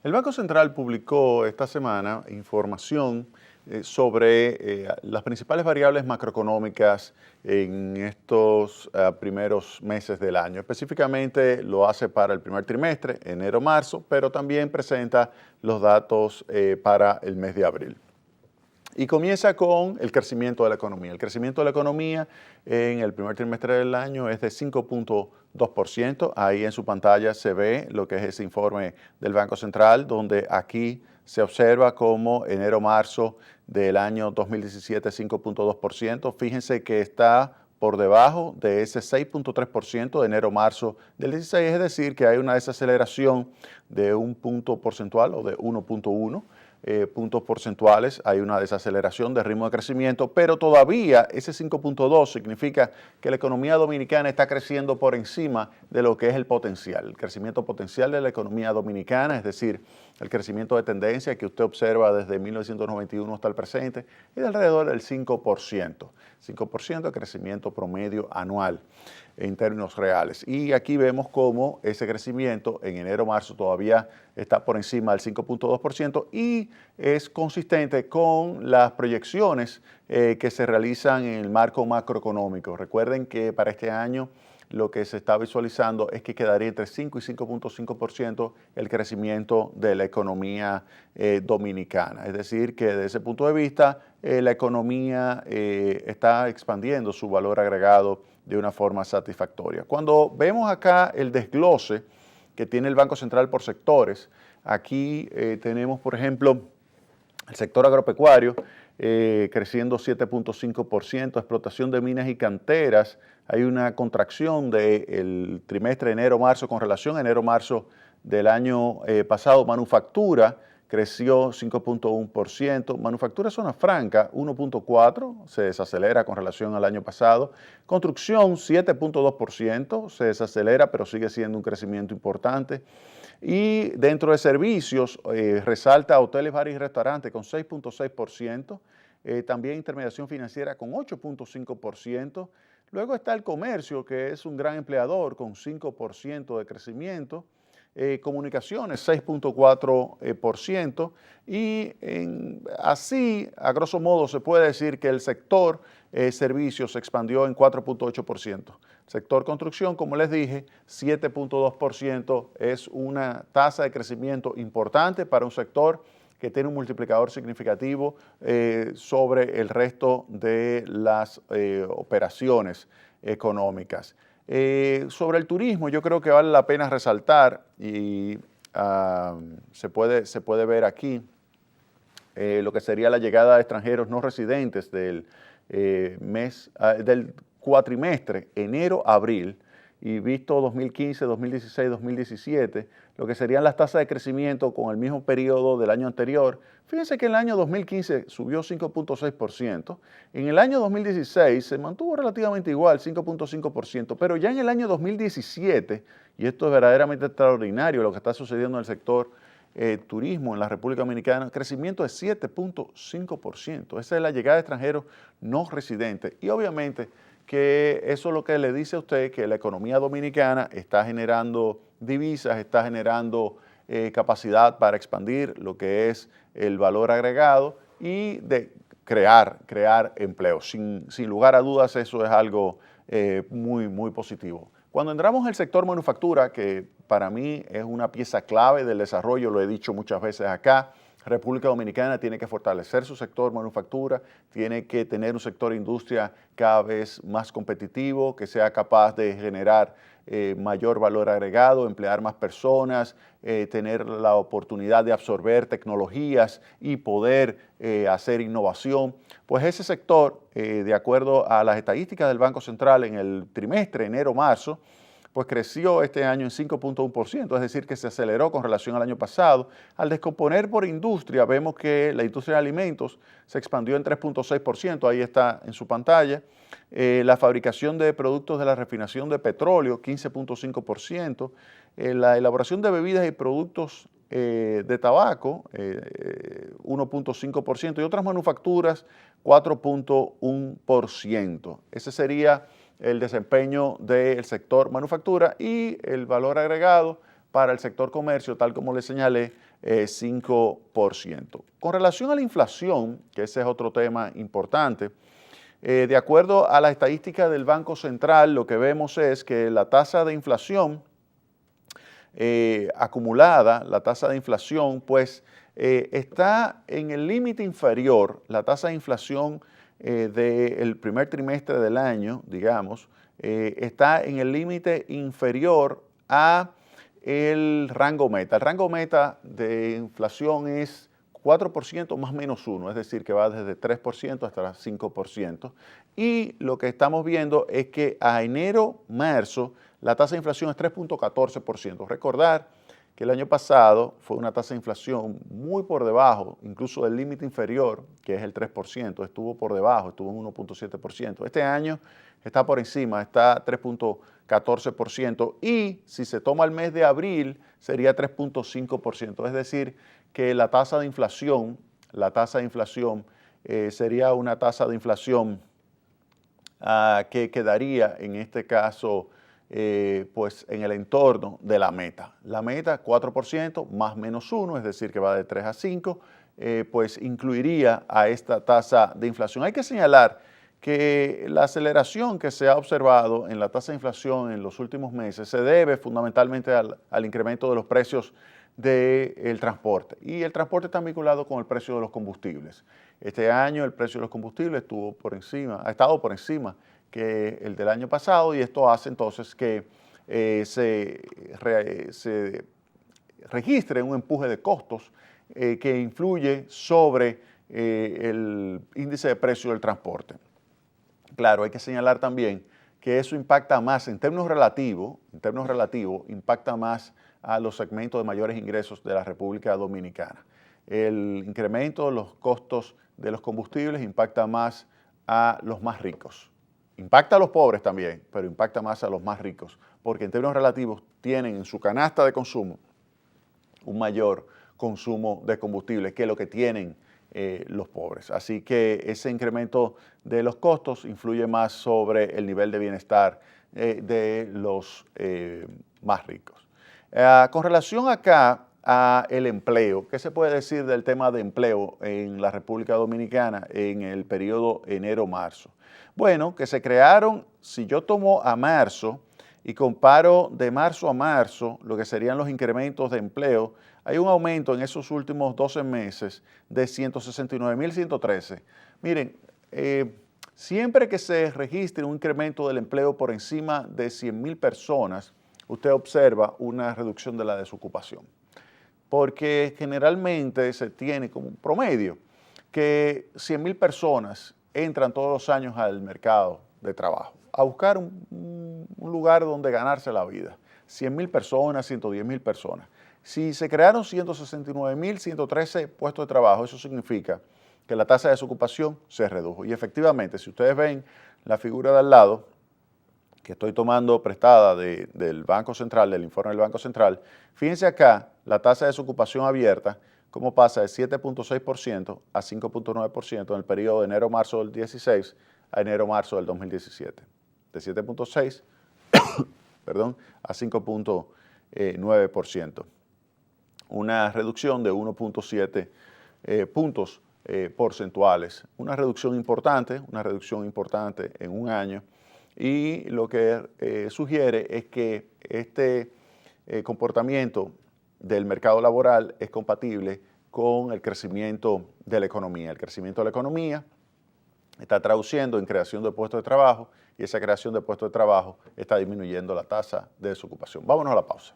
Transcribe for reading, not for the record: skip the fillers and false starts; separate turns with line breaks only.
El Banco Central publicó esta semana información sobre las principales variables macroeconómicas en estos primeros meses del año. Específicamente lo hace para el primer trimestre, enero-marzo, pero también presenta los datos para el mes de abril. Y comienza con el crecimiento de la economía. El crecimiento de la economía en el primer trimestre del año es de 5.2%. Ahí en su pantalla se ve lo que es ese informe del Banco Central, donde aquí se observa como enero-marzo del año 2017, 5.2%. Fíjense que está por debajo de ese 6.3% de enero-marzo del 16, es decir, que hay una desaceleración de un punto porcentual o de 1.1 puntos porcentuales, hay una desaceleración de ritmo de crecimiento, pero todavía ese 5.2 significa que la economía dominicana está creciendo por encima de lo que es el potencial, el crecimiento potencial de la economía dominicana, es decir, el crecimiento de tendencia que usted observa desde 1991 hasta el presente, es de alrededor del 5%, 5% de crecimiento promedio anual en términos reales. Y aquí vemos cómo ese crecimiento en enero-marzo todavía está por encima del 5.2% y es consistente con las proyecciones que se realizan en el marco macroeconómico. Recuerden que para este año lo que se está visualizando es que quedaría entre 5 y 5.5% el crecimiento de la economía dominicana. Es decir, que desde ese punto de vista la economía está expandiendo su valor agregado de una forma satisfactoria. Cuando vemos acá el desglose que tiene el Banco Central por sectores, aquí tenemos, por ejemplo, el sector agropecuario creciendo 7.5%, explotación de minas y canteras, hay una contracción del trimestre enero-marzo con relación a enero-marzo del año pasado. Manufactura creció 5.1%, manufactura zona franca 1.4%, se desacelera con relación al año pasado. Construcción 7.2%, se desacelera pero sigue siendo un crecimiento importante. Y dentro de servicios resalta hoteles, bares y restaurantes con 6.6%, también intermediación financiera con 8.5%. Luego está el comercio, que es un gran empleador con 5% de crecimiento. Comunicaciones 6.4% y así, a grosso modo, se puede decir que el sector servicios se expandió en 4.8%. Sector construcción, como les dije, 7.2% es una tasa de crecimiento importante para un sector que tiene un multiplicador significativo sobre el resto de las operaciones económicas. Sobre el turismo, yo creo que vale la pena resaltar y se puede ver aquí lo que sería la llegada de extranjeros no residentes del cuatrimestre enero-abril y visto 2015, 2016, 2017, lo que serían las tasas de crecimiento con el mismo periodo del año anterior. Fíjense que en el año 2015 subió 5.6%, en el año 2016 se mantuvo relativamente igual, 5.5%, pero ya en el año 2017, y esto es verdaderamente extraordinario lo que está sucediendo en el sector turismo en la República Dominicana, crecimiento de 7.5%. Esa es la llegada de extranjeros no residentes y obviamente que eso es lo que le dice a usted que la economía dominicana está generando divisas, está generando capacidad para expandir lo que es el valor agregado y de crear empleo. Sin lugar a dudas, eso es algo muy positivo. Cuando entramos en el sector manufactura, que para mí es una pieza clave del desarrollo, lo he dicho muchas veces acá, República Dominicana tiene que fortalecer su sector manufactura, tiene que tener un sector industria cada vez más competitivo, que sea capaz de generar mayor valor agregado, emplear más personas, tener la oportunidad de absorber tecnologías y poder hacer innovación. Pues ese sector, de acuerdo a las estadísticas del Banco Central en el trimestre enero-marzo, pues creció este año en 5.1%, es decir, que se aceleró con relación al año pasado. Al descomponer por industria, vemos que la industria de alimentos se expandió en 3.6%, ahí está en su pantalla. La fabricación de productos de la refinación de petróleo, 15.5%. La elaboración de bebidas y productos de tabaco, 1.5%, y otras manufacturas, 4.1%. Ese sería el desempeño del sector manufactura y el valor agregado para el sector comercio, tal como les señalé, 5%. Con relación a la inflación, que ese es otro tema importante, de acuerdo a la estadística del Banco Central, lo que vemos es que la tasa de inflación acumulada, la tasa de inflación, pues está en el límite inferior, la tasa de inflación del primer trimestre del año, digamos, está en el límite inferior a el rango meta. El rango meta de inflación es 4% más menos 1, es decir, que va desde 3% hasta 5%. Y lo que estamos viendo es que a enero-marzo la tasa de inflación es 3.14%. Recordar que el año pasado fue una tasa de inflación muy por debajo, incluso del límite inferior, que es el 3%, estuvo por debajo, estuvo en 1.7%. Este año está por encima, está 3.14%, y si se toma el mes de abril sería 3.5%, es decir, que la tasa de inflación sería una tasa de inflación que quedaría en este caso pues en el entorno de la meta. La meta 4% más menos 1, es decir, que va de 3 a 5, pues incluiría a esta tasa de inflación. Hay que señalar que la aceleración que se ha observado en la tasa de inflación en los últimos meses se debe fundamentalmente al incremento de los precios del transporte. Y el transporte está vinculado con el precio de los combustibles. Este año el precio de los combustibles ha estado por encima que el del año pasado, y esto hace entonces que se registre un empuje de costos que influye sobre el índice de precio del transporte. Claro, hay que señalar también que eso impacta más en términos relativos, impacta más a los segmentos de mayores ingresos de la República Dominicana. El incremento de los costos de los combustibles impacta más a los más ricos. Impacta a los pobres también, pero impacta más a los más ricos, porque en términos relativos tienen en su canasta de consumo un mayor consumo de combustible que lo que tienen los pobres. Así que ese incremento de los costos influye más sobre el nivel de bienestar de los más ricos. Con relación acá a el empleo, ¿qué se puede decir del tema de empleo en la República Dominicana en el periodo enero-marzo? Bueno, que se crearon, si yo tomo a marzo y comparo de marzo a marzo lo que serían los incrementos de empleo, hay un aumento en esos últimos 12 meses de 169.113. Miren, siempre que se registre un incremento del empleo por encima de 100.000 personas, usted observa una reducción de la desocupación. Porque generalmente se tiene como un promedio que 100.000 personas entran todos los años al mercado de trabajo a buscar un lugar donde ganarse la vida. 100.000 personas, 110.000 personas. Si se crearon 169.113 puestos de trabajo, eso significa que la tasa de desocupación se redujo. Y efectivamente, si ustedes ven la figura de al lado, que estoy tomando prestada del Banco Central, del informe del Banco Central, fíjense acá la tasa de desocupación abierta, cómo pasa de 7.6% a 5.9% en el periodo de enero-marzo del 16 a enero-marzo del 2017. De 7.6 a 5.9%. Una reducción de 1.7 puntos porcentuales. Una reducción importante en un año. Y lo que sugiere es que este comportamiento del mercado laboral es compatible con el crecimiento de la economía. El crecimiento de la economía está traduciendo en creación de puestos de trabajo, y esa creación de puestos de trabajo está disminuyendo la tasa de desocupación. Vámonos a la pausa.